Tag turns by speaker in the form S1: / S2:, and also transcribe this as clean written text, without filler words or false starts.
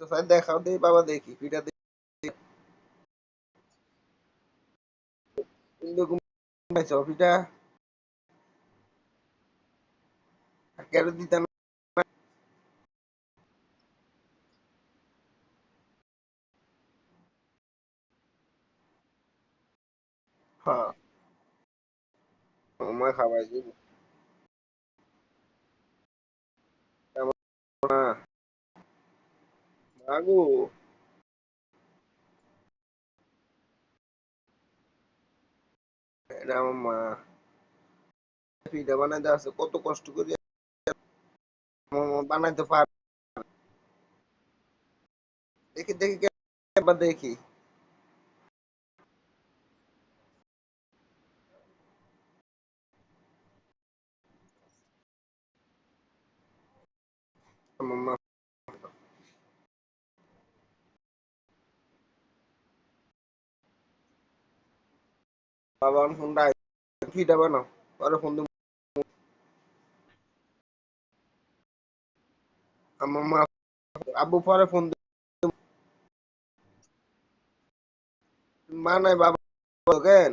S1: Sir দেখাও দেই বাবা দেখি পিঠা কিন্তু ঘুমাইছো পিঠা কেন দিতা না? হ্যাঁ আমার খাওয়াই দিব কেমন না আগু এটা আমার মা পিঠা বানাইতে আছে কত কষ্ট করে আমার মা বানাইতে পারে দেখি দেখি একবার দেখি আমার মা বাবা ফোন পিঠা বানাও পরে ফোন দিব আমার মা আব্বু পরে ফোন দিব মা নাই বাবা কেন